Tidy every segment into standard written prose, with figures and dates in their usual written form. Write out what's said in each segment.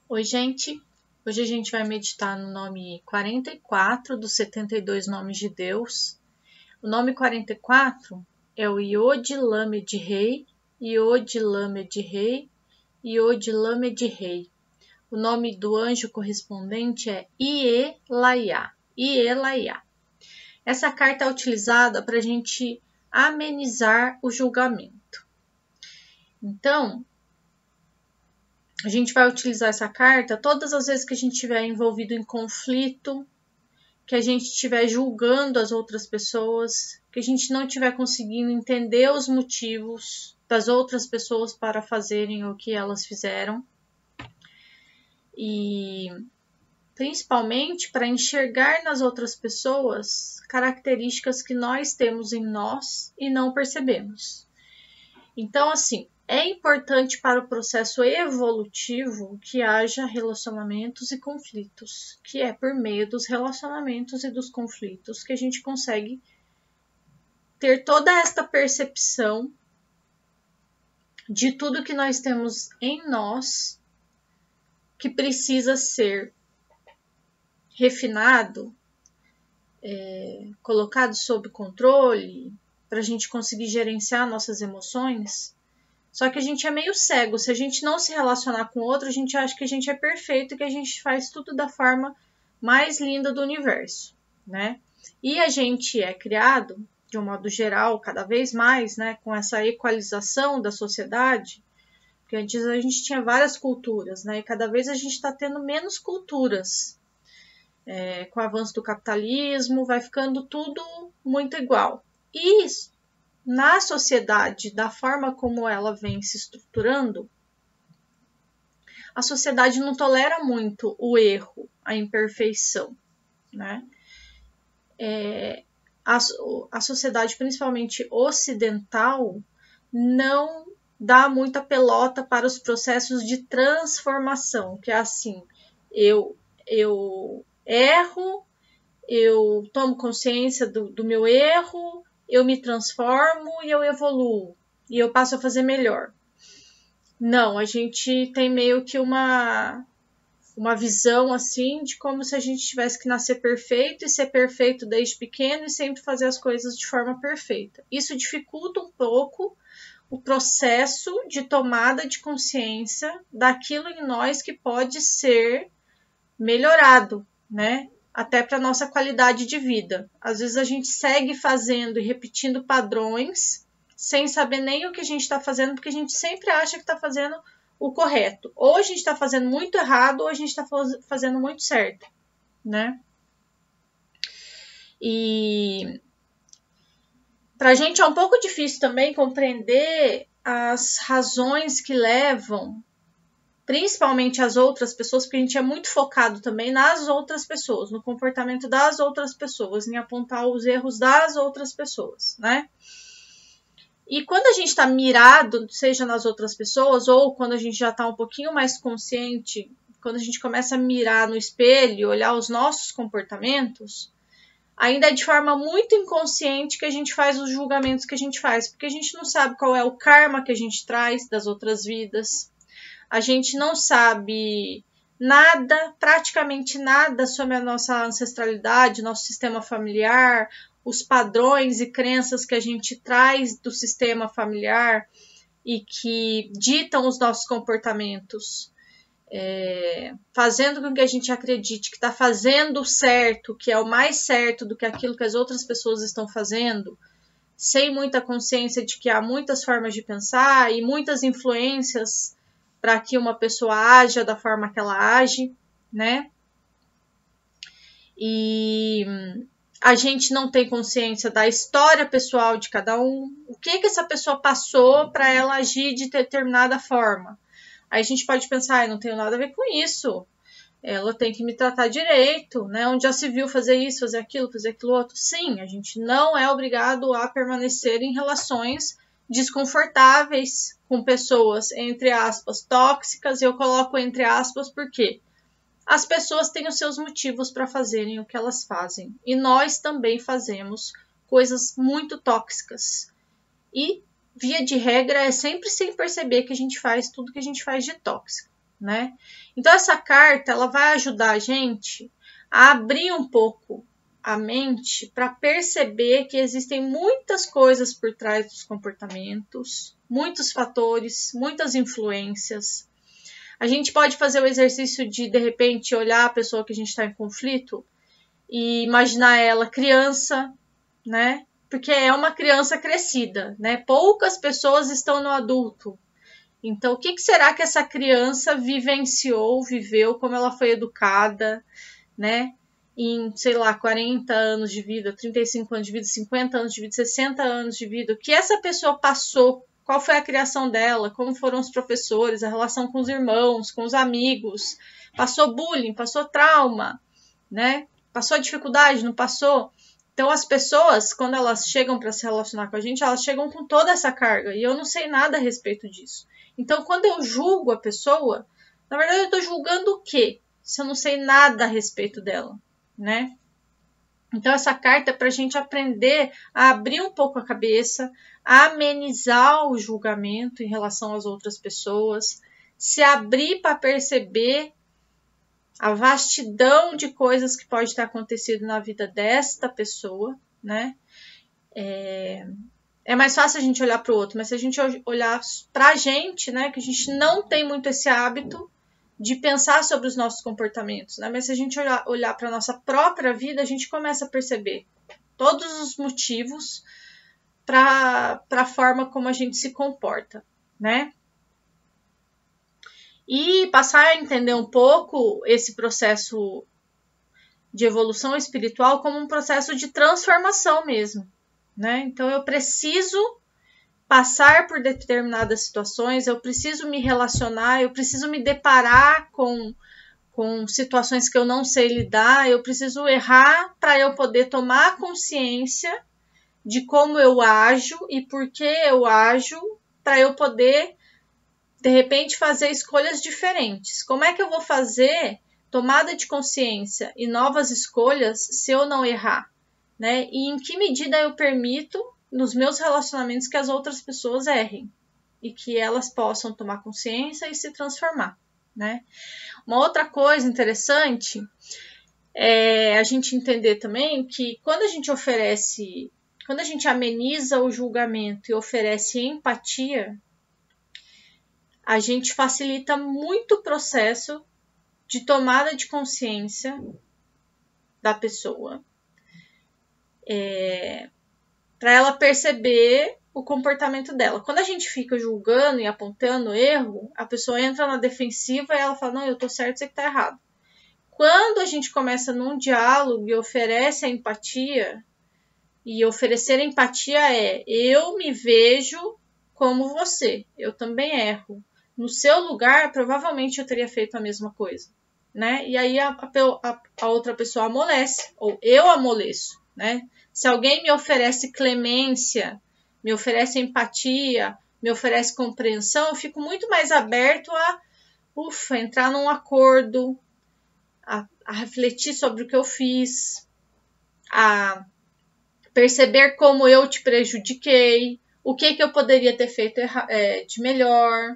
Oi, gente! Hoje a gente vai meditar no nome 44 dos 72 nomes de Deus. O nome 44 é o Iod Lamed Rei, Iod Lamed Rei, Iod Lamed Rei. O nome do anjo correspondente é Ielaiá. Ielaiá. Essa carta é utilizada para a gente amenizar o julgamento. Então, a gente vai utilizar essa carta todas as vezes que a gente estiver envolvido em conflito, que a gente estiver julgando as outras pessoas, que a gente não estiver conseguindo entender os motivos das outras pessoas para fazerem o que elas fizeram. E principalmente para enxergar nas outras pessoas características que nós temos em nós e não percebemos. Então, assim, é importante para o processo evolutivo que haja relacionamentos e conflitos, que é por meio dos relacionamentos e dos conflitos que a gente consegue ter toda esta percepção de tudo que nós temos em nós que precisa ser refinado, colocado sob controle, para a gente conseguir gerenciar nossas emoções. Só que a gente é meio cego. Se a gente não se relacionar com o outro, a gente acha que a gente é perfeito e que a gente faz tudo da forma mais linda do universo, né? E a gente é criado, de um modo geral, cada vez mais, né, com essa equalização da sociedade, porque antes a gente tinha várias culturas, né? E cada vez a gente está tendo menos culturas. Com o avanço do capitalismo, vai ficando tudo muito igual. E isso, na sociedade, da forma como ela vem se estruturando, a sociedade não tolera muito o erro, a imperfeição, né? A sociedade, principalmente ocidental, não dá muita pelota para os processos de transformação, que é assim, eu erro, eu tomo consciência do meu erro, eu me transformo e eu evoluo. E eu passo a fazer melhor. Não, a gente tem meio que uma visão assim de como se a gente tivesse que nascer perfeito e ser perfeito desde pequeno e sempre fazer as coisas de forma perfeita. Isso dificulta um pouco o processo de tomada de consciência daquilo em nós que pode ser melhorado, né? Até para nossa qualidade de vida. Às vezes a gente segue fazendo e repetindo padrões sem saber nem o que a gente está fazendo, porque a gente sempre acha que está fazendo o correto. Ou a gente está fazendo muito errado, ou a gente está fazendo muito certo, né? E para a gente é um pouco difícil também compreender as razões que levam principalmente as outras pessoas, porque a gente é muito focado também nas outras pessoas, no comportamento das outras pessoas, em apontar os erros das outras pessoas, né? E quando a gente está mirado, seja nas outras pessoas, ou quando a gente já está um pouquinho mais consciente, quando a gente começa a mirar no espelho, olhar os nossos comportamentos, ainda é de forma muito inconsciente que a gente faz os julgamentos que a gente faz, porque a gente não sabe qual é o karma que a gente traz das outras vidas. A gente não sabe nada, praticamente nada sobre a nossa ancestralidade, nosso sistema familiar, os padrões e crenças que a gente traz do sistema familiar e que ditam os nossos comportamentos, fazendo com que a gente acredite que está fazendo o certo, que é o mais certo do que aquilo que as outras pessoas estão fazendo, sem muita consciência de que há muitas formas de pensar e muitas influências para que uma pessoa haja da forma que ela age, né? E a gente não tem consciência da história pessoal de cada um, o que essa pessoa passou para ela agir de determinada forma. Aí a gente pode pensar, não tenho nada a ver com isso, ela tem que me tratar direito, né? Onde já se viu fazer isso, fazer aquilo outro. Sim, a gente não é obrigado a permanecer em relações desconfortáveis com pessoas, entre aspas, tóxicas. Eu coloco entre aspas porque as pessoas têm os seus motivos para fazerem o que elas fazem. E nós também fazemos coisas muito tóxicas. E, via de regra, é sempre sem perceber que a gente faz tudo que a gente faz de tóxico, né? Então essa carta ela vai ajudar a gente a abrir um pouco a mente para perceber que existem muitas coisas por trás dos comportamentos, muitos fatores, muitas influências. A gente pode fazer o exercício de repente, olhar a pessoa que a gente está em conflito e imaginar ela criança, né? Porque é uma criança crescida, né? Poucas pessoas estão no adulto. Então, o que será que essa criança vivenciou, viveu, como ela foi educada, né? Em, sei lá, 40 anos de vida, 35 anos de vida, 50 anos de vida, 60 anos de vida. O que essa pessoa passou? Qual foi a criação dela? Como foram os professores? A relação com os irmãos, com os amigos? Passou bullying? Passou trauma? Né? Passou dificuldade? Não passou? Então, as pessoas, quando elas chegam para se relacionar com a gente, elas chegam com toda essa carga. E eu não sei nada a respeito disso. Então, quando eu julgo a pessoa, na verdade, eu estou julgando o quê? Se eu não sei nada a respeito dela, né? Então, essa carta é para a gente aprender a abrir um pouco a cabeça, a amenizar o julgamento em relação às outras pessoas, se abrir para perceber a vastidão de coisas que pode ter acontecido na vida desta pessoa, né? É mais fácil a gente olhar para o outro, mas se a gente olhar para a gente, né? Que a gente não tem muito esse hábito de pensar sobre os nossos comportamentos, né? Mas se a gente olhar para a nossa própria vida, a gente começa a perceber todos os motivos para a forma como a gente se comporta, né? E passar a entender um pouco esse processo de evolução espiritual como um processo de transformação mesmo, né? Então eu preciso passar por determinadas situações, eu preciso me relacionar, eu preciso me deparar com situações que eu não sei lidar, eu preciso errar para eu poder tomar consciência de como eu ajo e por que eu ajo, para eu poder de repente fazer escolhas diferentes. Como é que eu vou fazer tomada de consciência e novas escolhas se eu não errar, né? E em que medida eu permito nos meus relacionamentos que as outras pessoas errem e que elas possam tomar consciência e se transformar, né? Uma outra coisa interessante é a gente entender também que quando a gente ameniza o julgamento e oferece empatia, a gente facilita muito o processo de tomada de consciência da pessoa, para ela perceber o comportamento dela. Quando a gente fica julgando e apontando erro, a pessoa entra na defensiva e ela fala, não, eu tô certo, você que tá errado. Quando a gente começa num diálogo e oferece a empatia, e oferecer empatia eu me vejo como você, eu também erro. No seu lugar, provavelmente eu teria feito a mesma coisa, né? E aí a outra pessoa amolece, ou eu amoleço, né? Se alguém me oferece clemência, me oferece empatia, me oferece compreensão, eu fico muito mais aberto a entrar num acordo, a refletir sobre o que eu fiz, a perceber como eu te prejudiquei, o que eu poderia ter feito de melhor,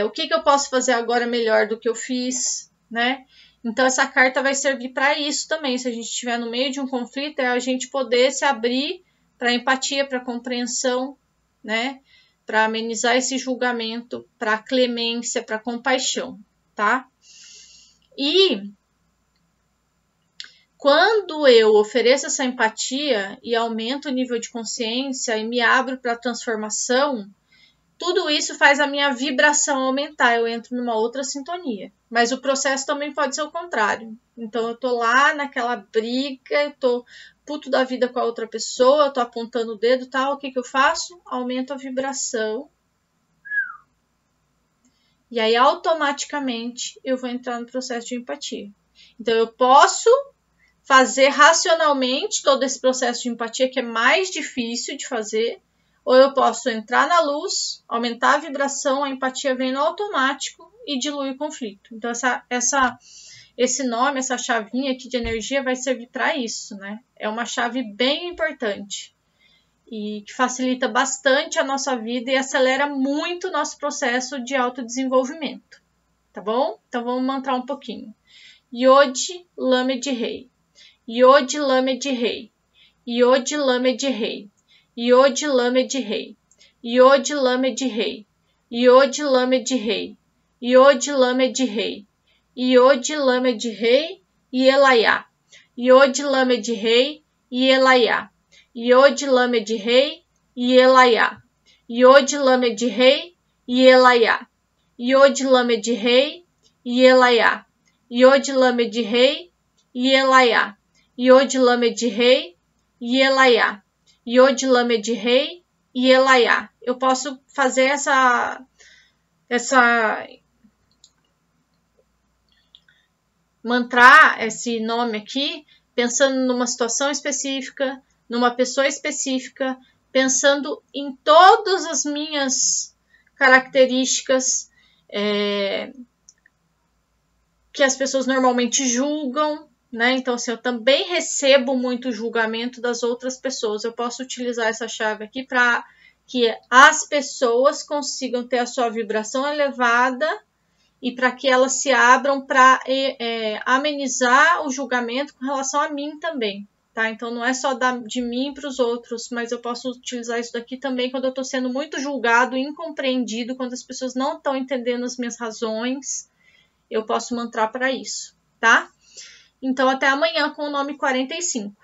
o que eu posso fazer agora melhor do que eu fiz, né? Então, essa carta vai servir para isso também. Se a gente estiver no meio de um conflito, é a gente poder se abrir para empatia, para compreensão, né? Para amenizar esse julgamento, para clemência, para compaixão, tá? E quando eu ofereço essa empatia e aumento o nível de consciência e me abro para a transformação, tudo isso faz a minha vibração aumentar, eu entro numa outra sintonia. Mas o processo também pode ser o contrário. Então eu tô lá naquela briga, eu tô puto da vida com a outra pessoa, eu tô apontando o dedo e tal, o que eu faço? Aumento a vibração. E aí automaticamente eu vou entrar no processo de empatia. Então eu posso fazer racionalmente todo esse processo de empatia que é mais difícil de fazer, ou eu posso entrar na luz, aumentar a vibração, a empatia vem no automático e dilui o conflito. Então, esse nome, essa chavinha aqui de energia vai servir para isso, né? É uma chave bem importante e que facilita bastante a nossa vida e acelera muito o nosso processo de autodesenvolvimento. tá bom? Então vamos mantrar um pouquinho. Yod Lamed Rei. Yod Lamed Rei. Yod Lamed Rei. Yod Lamed Rei. Yod Lamed Rei. Yod Lamed Rei. Yod Lamed Rei. Yod Lamed Rei e Elaiá. Yod Lamed Rei e Elaiá. Yod Lamed Rei e Elaiá. Yod Lamed Rei e Elaiá. Yod Lamed Rei e Elaiá. Yod Lamed Rei e Elaiá. Yod Lamed Rei e Elaiá. Yod Lamed Rei e Elaiá. Eu posso fazer essa mantrar esse nome aqui, pensando numa situação específica, numa pessoa específica, pensando em todas as minhas características que as pessoas normalmente julgam, né? Então, assim, eu também recebo muito julgamento das outras pessoas. Eu posso utilizar essa chave aqui para que as pessoas consigam ter a sua vibração elevada e para que elas se abram para amenizar o julgamento com relação a mim também, tá? Então, não é só de mim para os outros, mas eu posso utilizar isso daqui também quando eu estou sendo muito julgado, incompreendido, quando as pessoas não estão entendendo as minhas razões, eu posso mantrar para isso, tá? Então, até amanhã com o nome 45.